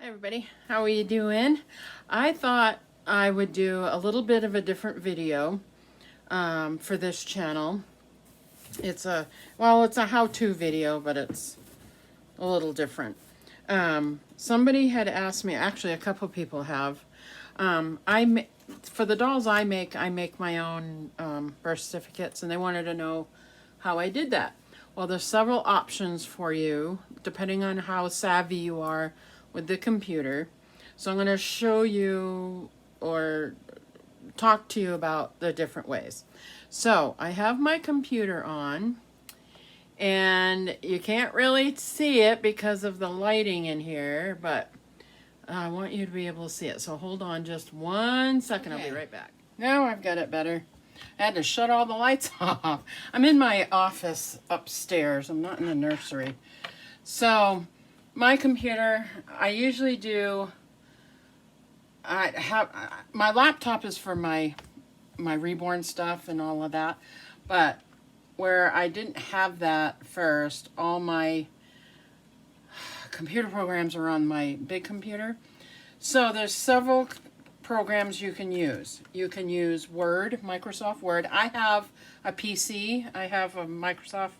Hi everybody, how are you doing? I thought I would do a little bit of a different video for this channel. It's a how-to video, but it's a little different. Somebody had asked me, actually a couple people have, for the dolls I make my own birth certificates, and they wanted to know how I did that. Well, there's several options for you, depending on how savvy you are with the computer. So I'm going to show you or talk to you about the different ways. So I have my computer on, and you can't really see it because of the lighting in here, but I want you to be able to see it. So hold on just 1 second. Okay. I'll be right back. Now I've got it better. I had to shut all the lights off. I'm in my office upstairs. I'm not in the nursery. So my computer, I usually do, my laptop is for my Reborn stuff and all of that. But where I didn't have that first, all my computer programs are on my big computer. So there's several programs you can use. You can use Word, Microsoft Word. I have a PC. I have a Microsoft,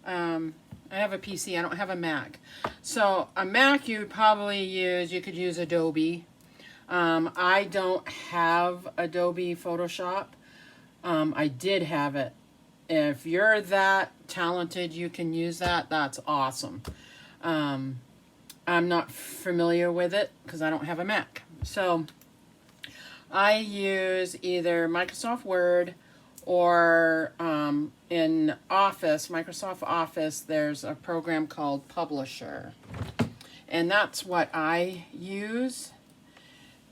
I have a PC. I don't have a Mac. So a Mac you could use Adobe. I don't have Adobe Photoshop. I did have it. If you're that talented, you can use that. That's awesome. I'm not familiar with it because I don't have a Mac. So I use either Microsoft Word or in Office, Microsoft Office, there's a program called Publisher. And that's what I use.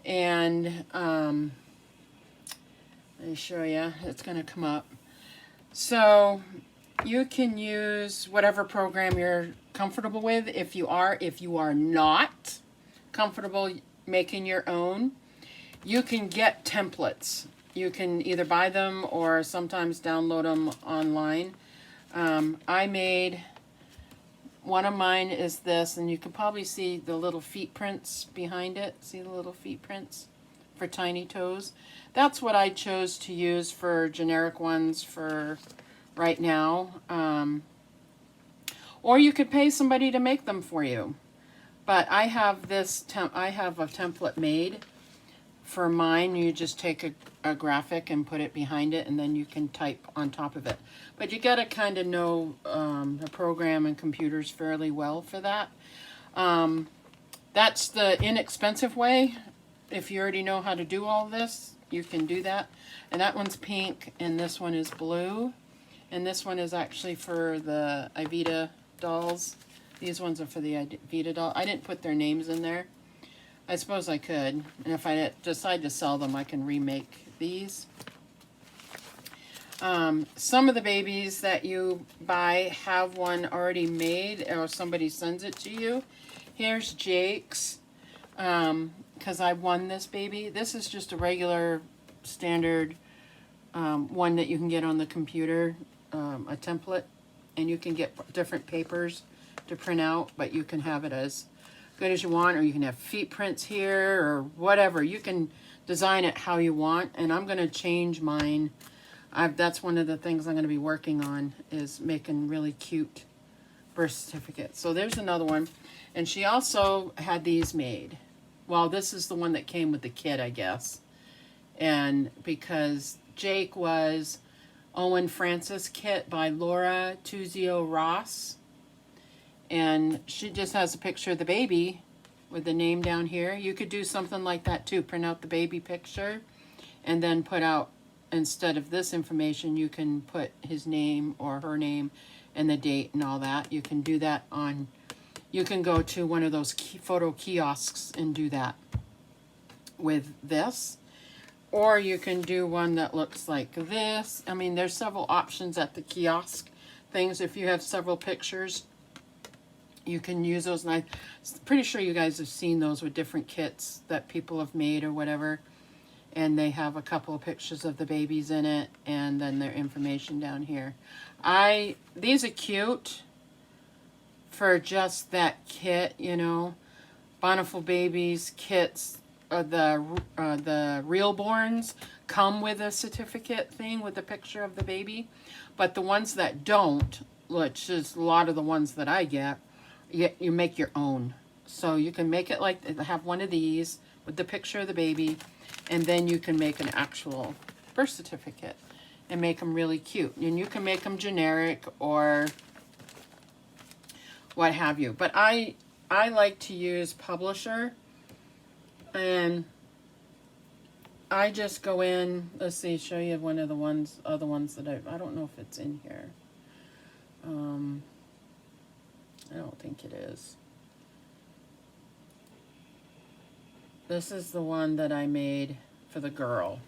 And let me show you. It's going to come up. So you can use whatever program you're comfortable with. If you are not comfortable making your own, you can get templates. You can either buy them or sometimes download them online. I made, one of mine is this, and you can probably see the little feet prints behind it. See the little feet prints for tiny toes? That's what I chose to use for generic ones for right now. Or you could pay somebody to make them for you. But I have this, I have a template made for mine. You just take a graphic and put it behind it, and then you can type on top of it. But you got to kind of know the program and computers fairly well for that. That's the inexpensive way. If you already know how to do all this, you can do that. And that one's pink, and this one is blue. And this one is actually for the Ivita dolls. These ones are for the Ivita doll. I didn't put their names in there. I suppose I could. And if I decide to sell them, I can remake these. Some of the babies that you buy have one already made, or somebody sends it to you. Here's Jake's, because I won this baby. This is just a regular standard one that you can get on the computer, a template, and you can get different papers to print out, but you can have it as good as you want, or you can have feet prints here or whatever. You can design it how you want, and I'm going to change mine. That's one of the things I'm going to be working on, is making really cute birth certificates. So there's another one, and she also had these made. Well, this is the one that came with the kit, I guess. And because Jake was Owen Francis kit by Laura Tuzio Ross. And she just has a picture of the baby with the name down here. You could do something like that too. Print out the baby picture and then put out, instead of this information, you can put his name or her name and the date and all that. You can do that on, you can go to one of those photo kiosks and do that with this. Or you can do one that looks like this. I mean, there's several options at the kiosk things. If you have several pictures, you can use those. And I'm pretty sure you guys have seen those with different kits that people have made or whatever. And they have a couple of pictures of the babies in it, and then their information down here. These are cute for just that kit, you know. Bountiful Babies kits, the Reborns come with a certificate thing with a picture of the baby. But the ones that don't, which is a lot of the ones that I get, you make your own. So you can make it like, have one of these with the picture of the baby, and then you can make an actual birth certificate and make them really cute. And you can make them generic or what have you. But I like to use Publisher, and I just go in, let's see, show you one of the other ones that I don't know if it's in here. I don't think it is. This is the one that I made for the girl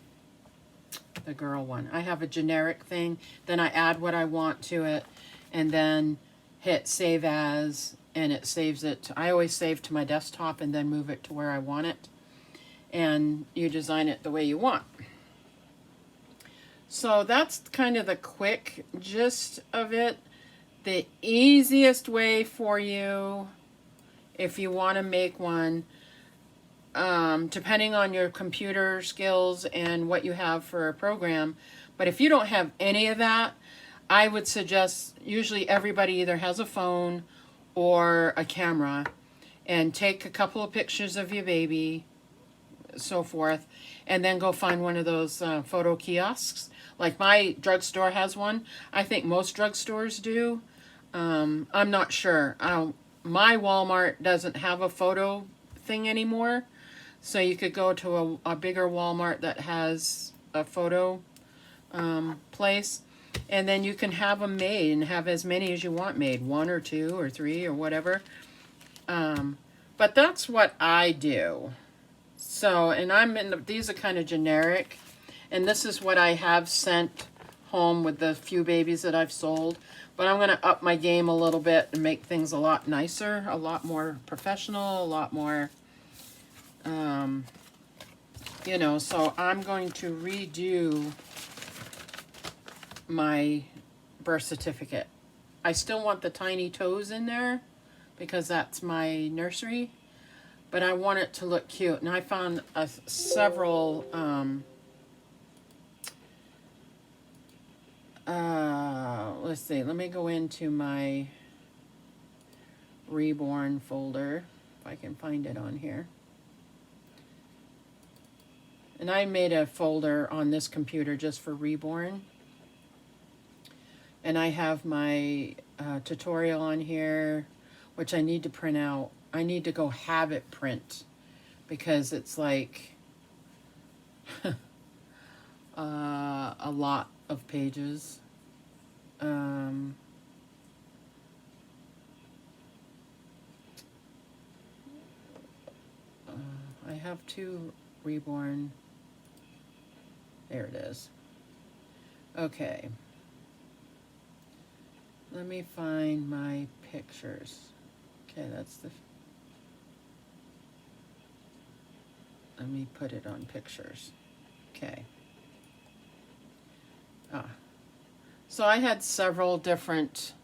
one. I have a generic thing, then I add what I want to it, and then hit save as, and it saves it. I always save to my desktop and then move it to where I want it, and you design it the way you want. So that's kind of the quick gist of it. The easiest way for you, if you want to make one, depending on your computer skills and what you have for a program, but if you don't have any of that, I would suggest, usually everybody either has a phone or a camera, and take a couple of pictures of your baby, so forth, and then go find one of those photo kiosks. Like my drugstore has one. I think most drugstores do. I'm not sure. My Walmart doesn't have a photo thing anymore. So you could go to a bigger Walmart that has a photo place, and then you can have them made and have as many as you want made, 1 or 2 or 3 or whatever. But that's what I do. So, and these are kind of generic, and this is what I have sent home with the few babies that I've sold. But I'm going to up my game a little bit and make things a lot nicer, a lot more professional, a lot more... you know, so I'm going to redo my birth certificate. I still want the tiny toes in there because that's my nursery, but I want it to look cute. And I found several, let's see, let me go into my Reborn folder, if I can find it on here. And I made a folder on this computer just for Reborn. And I have my tutorial on here, which I need to print out. I need to go have it print because it's like a lot of pages. I have 2 Reborn. There it is. Okay. Let me find my pictures. Okay, that's the... Let me put it on pictures. Okay. So I had several different,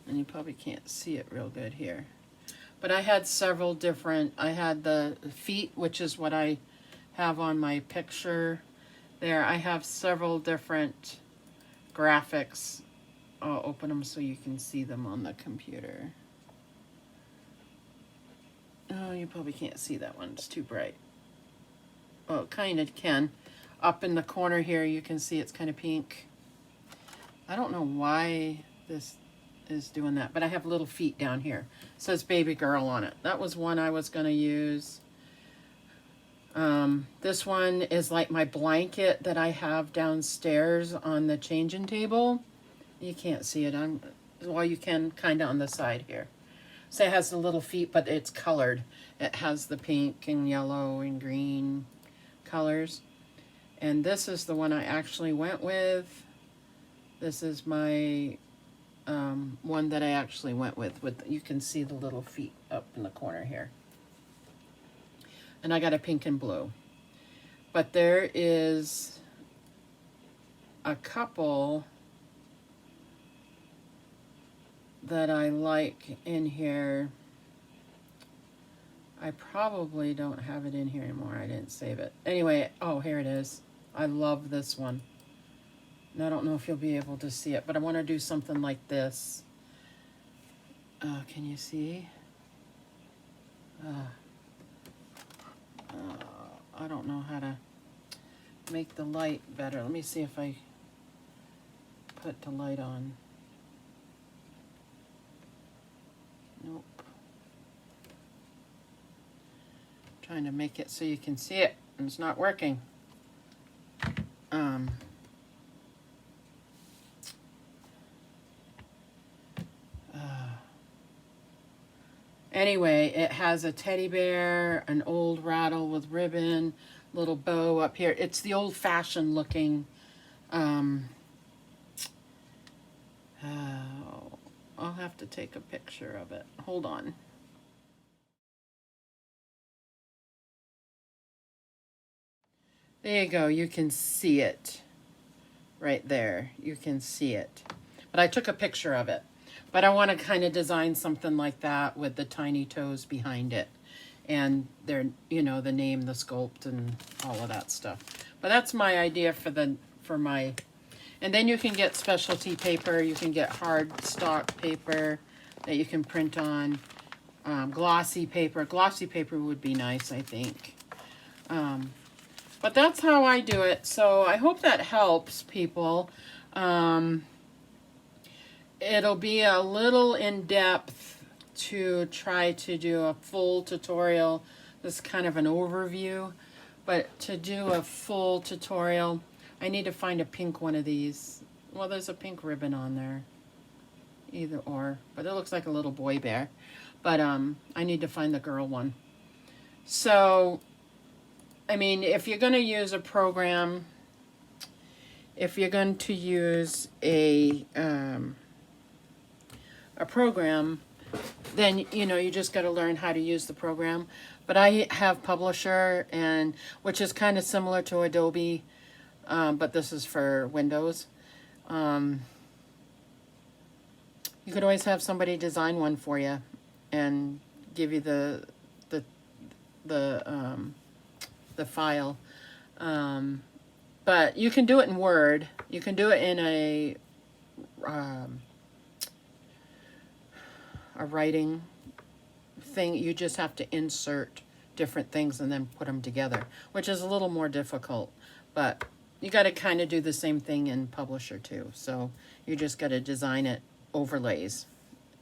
and you probably can't see it real good here, but I had several different, I had the feet, which is what I have on my picture there. I have several different graphics. I'll open them so you can see them on the computer. Oh, you probably can't see that one. It's too bright. Oh, kind of can. Up in the corner here, you can see it's kind of pink. I don't know why this is doing that, but I have little feet down here. It says baby girl on it. That was one I was going to use. This one is like my blanket that I have downstairs on the changing table. You can't see it. Well, you can kind of on the side here. So it has the little feet, but it's colored. It has the pink and yellow and green colors. And this is the one I actually went with. This is my one that I actually went with. You can see the little feet up in the corner here. And I got a pink and blue. But there is a couple that I like in here. I probably don't have it in here anymore. I didn't save it. Anyway, oh, here it is. I love this one. And I don't know if you'll be able to see it, but I want to do something like this. Can you see? I don't know how to make the light better. Let me see if I put the light on. Nope. Trying to make it so you can see it, and it's not working. Anyway, it has a teddy bear, an old rattle with ribbon, little bow up here. It's the old-fashioned looking. I'll have to take a picture of it. Hold on. There you go. You can see it right there. You can see it. But I took a picture of it. But I want to kind of design something like that with the tiny toes behind it. And their, you know, the name, the sculpt, and all of that stuff. But that's my idea for my... And then you can get specialty paper. You can get hard stock paper that you can print on. Glossy paper. Glossy paper would be nice, I think. But that's how I do it. So I hope that helps people. It'll be a little in-depth to try to do a full tutorial. This is kind of an overview. But to do a full tutorial, I need to find a pink one of these. Well, there's a pink ribbon on there. Either or. But it looks like a little boy bear. But I need to find the girl one. So, I mean, if you're going to use a program, if you're going to use a program, then, you know, you just got to learn how to use the program. But I have Publisher, and which is kind of similar to Adobe, but this is for Windows. You could always have somebody design one for you and give you the file. But you can do it in Word. You can do it in a writing thing. You just have to insert different things and then put them together, which is a little more difficult. But you got to kind of do the same thing in Publisher too. So you just got to design it, overlays,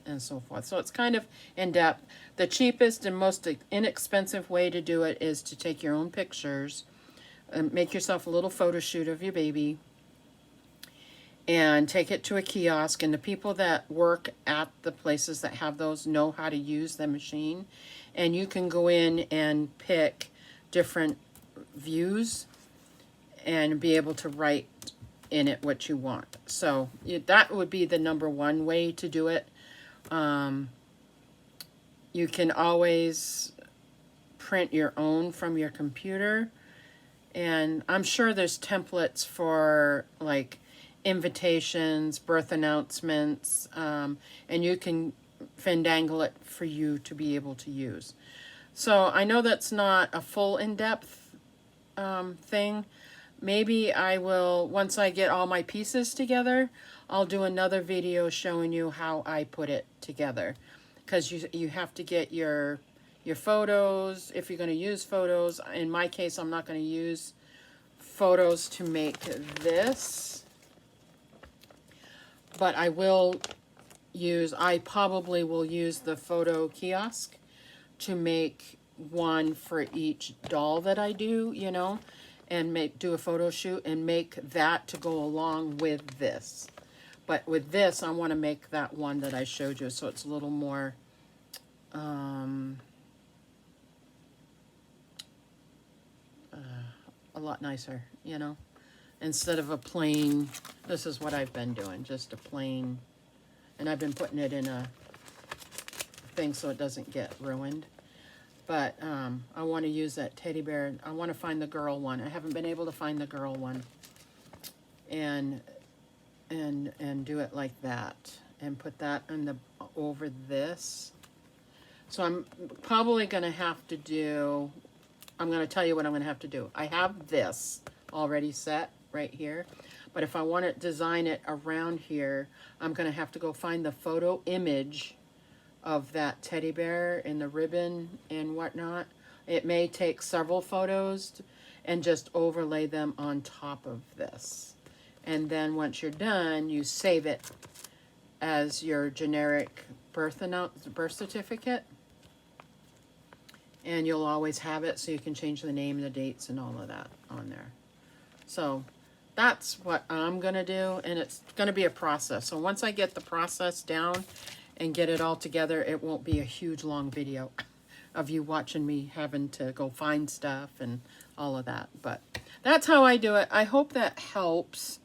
and so forth. So it's kind of in-depth. The cheapest and most inexpensive way to do it is to take your own pictures, make yourself a little photo shoot of your baby, and take it to a kiosk. And the people that work at the places that have those know how to use the machine. And you can go in and pick different views and be able to write in it what you want. So that would be the #1 way to do it. You can always print your own from your computer. And I'm sure there's templates for like invitations, birth announcements, and you can finagle it for you to be able to use. So I know that's not a full in-depth thing. Maybe I will, once I get all my pieces together, I'll do another video showing you how I put it together. Because you have to get your photos, if you're going to use photos. In my case, I'm not going to use photos to make this. But I probably will use the photo kiosk to make one for each doll that I do, you know, and do a photo shoot and make that to go along with this. But with this, I want to make that one that I showed you, so it's a little more, a lot nicer, you know. Instead of a plain, this is what I've been doing, just a plain, and I've been putting it in a thing so it doesn't get ruined. But I want to use that teddy bear. I want to find the girl one. I haven't been able to find the girl one. And do it like that. And put that over this. So I'm probably going to have to do, I'm going to tell you what I'm going to have to do. I have this already set right here. But if I want to design it around here, I'm going to have to go find the photo image of that teddy bear and the ribbon and whatnot. It may take several photos and just overlay them on top of this. And then once you're done, you save it as your generic birth certificate. And you'll always have it, so you can change the name, the dates, and all of that on there. So that's what I'm going to do, and it's going to be a process. So once I get the process down and get it all together, it won't be a huge long video of you watching me having to go find stuff and all of that. But that's how I do it. I hope that helps.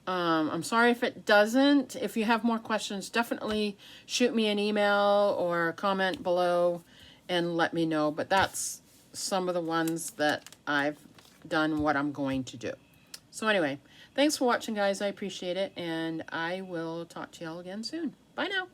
I'm sorry if it doesn't. If you have more questions, definitely shoot me an email or comment below and let me know. But that's some of the ones that I've done, what I'm going to do. So anyway, thanks for watching, guys. I appreciate it, and I will talk to y'all again soon. Bye now.